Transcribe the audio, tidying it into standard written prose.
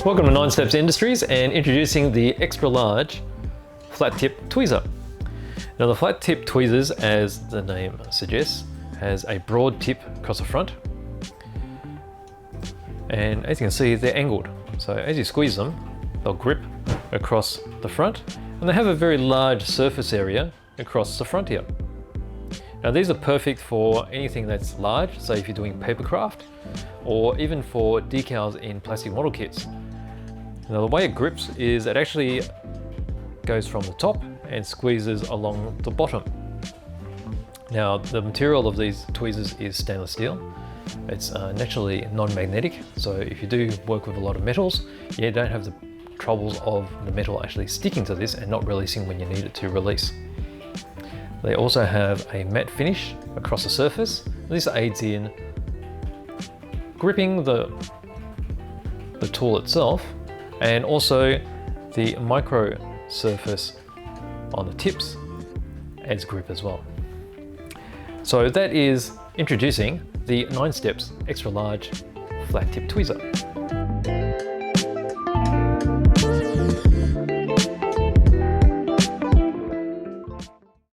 Welcome to Ninesteps Industries and introducing the extra large flat tip tweezer. Now the flat tip tweezers, as the name suggests, has a broad tip across the front. And as you can see, they're angled. So as you squeeze them, they'll grip across the front, and they have a very large surface area across the front here. Now these are perfect for anything that's large, say if you're doing paper craft, or even for decals in plastic model kits. Now the way it grips is it actually goes from the top and squeezes along the bottom. Now the material of these tweezers is stainless steel. It's naturally non-magnetic, so if you do work with a lot of metals, you don't have the troubles of the metal actually sticking to this and not releasing when you need it to release. They also have a matte finish across the surface. This aids in gripping the tool itself, and also the micro surface on the tips adds grip as well. So that is introducing the Ninesteps extra large flat tip tweezer.